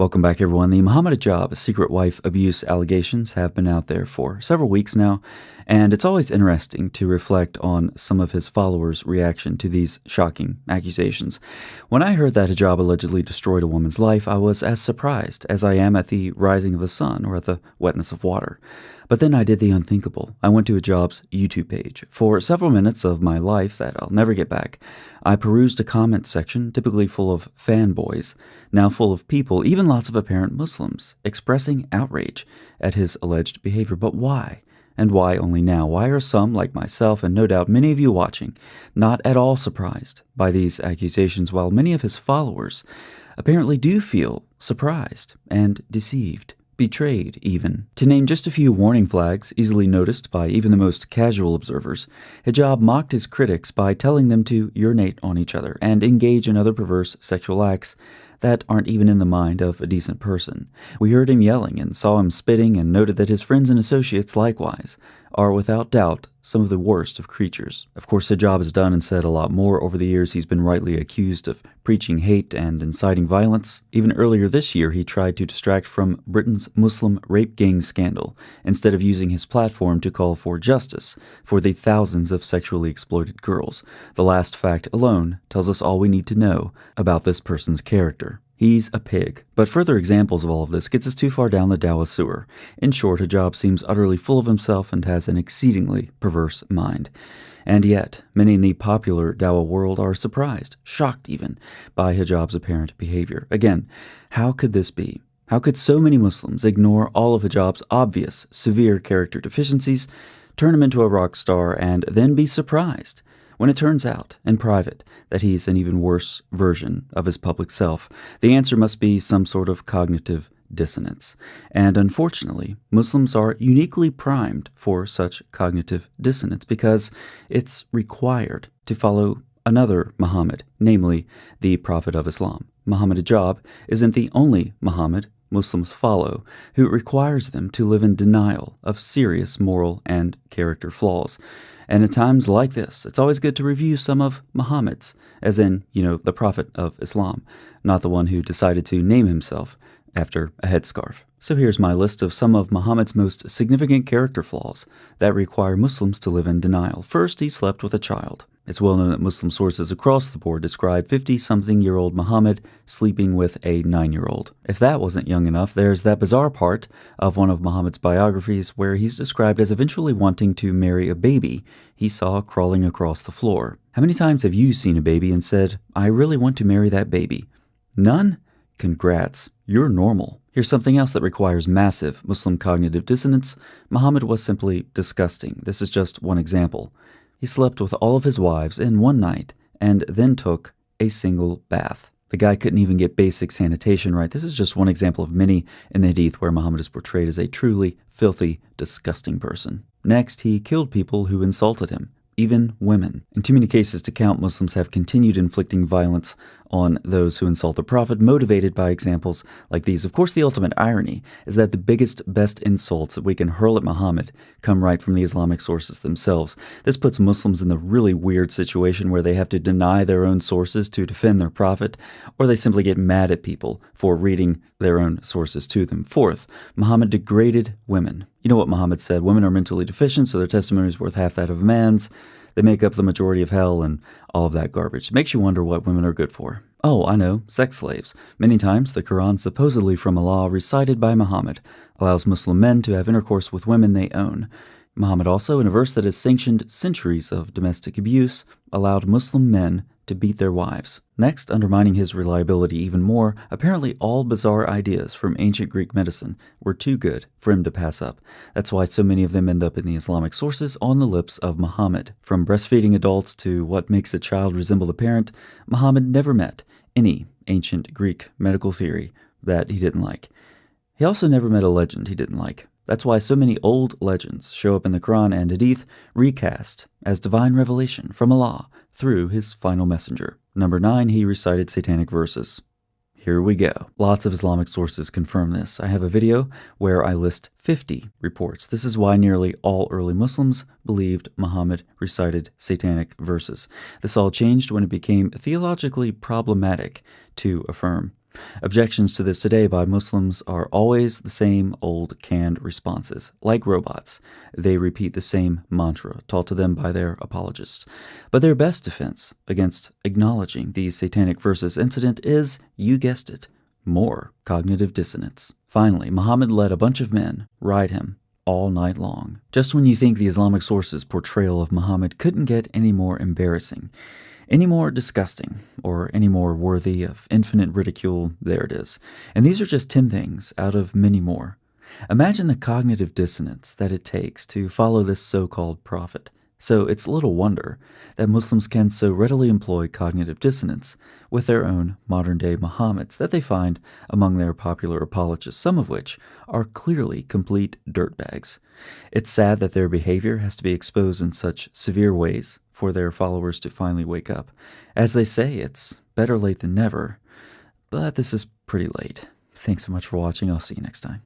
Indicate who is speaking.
Speaker 1: Welcome back, everyone. The Muhammad Hijab secret wife abuse allegations have been out there for several weeks now, and it's always interesting to reflect on some of his followers' reaction to these shocking accusations. When I heard that Hijab allegedly destroyed a woman's life, I was as surprised as I am at the rising of the sun or at the wetness of water. But then I did the unthinkable. I went to Hijab's YouTube page. For several minutes of my life that I'll never get back, I perused a comment section typically full of fanboys, now full of people, even lots of apparent Muslims, expressing outrage at his alleged behavior. But why? And why only now? Why are some, like myself, and no doubt many of you watching, not at all surprised by these accusations, while many of his followers apparently do feel surprised and deceived? Betrayed, even. To name just a few warning flags easily noticed by even the most casual observers, Hijab mocked his critics by telling them to urinate on each other and engage in other perverse sexual acts that aren't even in the mind of a decent person. We heard him yelling and saw him spitting and noted that his friends and associates likewise are without doubt some of the worst of creatures. Of course, Hijab has done and said a lot more over the years. He's been rightly accused of preaching hate and inciting violence. Even earlier this year, he tried to distract from Britain's Muslim rape gang scandal instead of using his platform to call for justice for the thousands of sexually exploited girls. The last fact alone tells us all we need to know about this person's character. He's a pig. But further examples of all of this gets us too far down the Dawah sewer. In short, Hijab seems utterly full of himself and has an exceedingly perverse mind. And yet, many in the popular Dawah world are surprised, shocked even, by Hijab's apparent behavior. Again, how could this be? How could so many Muslims ignore all of Hijab's obvious, severe character deficiencies, turn him into a rock star, and then be surprised when it turns out, in private, that he's an even worse version of his public self? The answer must be some sort of cognitive dissonance. And unfortunately, Muslims are uniquely primed for such cognitive dissonance because it's required to follow another Muhammad, namely the Prophet of Islam. Muhammad Hijab isn't the only Muhammad Muslims follow who requires them to live in denial of serious moral and character flaws. And at times like this, it's always good to review some of Muhammad's, as in, the Prophet of Islam, not the one who decided to name himself after a headscarf. So here's my list of some of Muhammad's most significant character flaws that require Muslims to live in denial. First, he slept with a child. It's well known that Muslim sources across the board describe 50-something-year-old Muhammad sleeping with a 9-year-old. If that wasn't young enough, there's that bizarre part of one of Muhammad's biographies where he's described as eventually wanting to marry a baby he saw crawling across the floor. How many times have you seen a baby and said, "I really want to marry that baby"? None? Congrats, you're normal. Here's something else that requires massive Muslim cognitive dissonance. Muhammad was simply disgusting. This is just one example. He slept with all of his wives in one night and then took a single bath. The guy couldn't even get basic sanitation right. This is just one example of many in the Hadith where Muhammad is portrayed as a truly filthy, disgusting person. Next, he killed people who insulted him, even women. In too many cases to count, Muslims have continued inflicting violence on those who insult the Prophet, motivated by examples like these. Of course, the ultimate irony is that the biggest, best insults that we can hurl at Muhammad come right from the Islamic sources themselves. This puts Muslims in the really weird situation where they have to deny their own sources to defend their Prophet, or they simply get mad at people for reading their own sources to them. Fourth, Muhammad degraded women. You know what Muhammad said? Women are mentally deficient, so their testimony is worth half that of a man's. They make up the majority of hell and all of that garbage. It makes you wonder what women are good for. Oh, I know, sex slaves. Many times, the Quran, supposedly from Allah, recited by Muhammad, allows Muslim men to have intercourse with women they own. Muhammad also, in a verse that has sanctioned centuries of domestic abuse, allowed Muslim men to beat their wives. Next, undermining his reliability even more, apparently all bizarre ideas from ancient Greek medicine were too good for him to pass up. That's why so many of them end up in the Islamic sources on the lips of Muhammad. From breastfeeding adults to what makes a child resemble the parent, Muhammad never met any ancient Greek medical theory that he didn't like. He also never met a legend he didn't like. That's why so many old legends show up in the Quran and Hadith recast as divine revelation from Allah through his final messenger. Number 9, he recited satanic verses. Here we go. Lots of Islamic sources confirm this. I have a video where I list 50 reports. This is why nearly all early Muslims believed Muhammad recited satanic verses. This all changed when it became theologically problematic to affirm Objections to this today by Muslims are always the same old canned responses. Like robots, they repeat the same mantra taught to them by their apologists. But their best defense against acknowledging the satanic verses incident is, you guessed it, more cognitive dissonance. Finally, Muhammad let a bunch of men ride him all night long. Just when you think the Islamic sources' portrayal of Muhammad couldn't get any more embarrassing, any more disgusting, or any more worthy of infinite ridicule, there it is. And these are just 10 things out of many more. Imagine the cognitive dissonance that it takes to follow this so-called prophet. So it's little wonder that Muslims can so readily employ cognitive dissonance with their own modern-day Muhammads that they find among their popular apologists, some of which are clearly complete dirtbags. It's sad that their behavior has to be exposed in such severe ways for their followers to finally wake up. As they say, it's better late than never, but this is pretty late. Thanks so much for watching. I'll see you next time.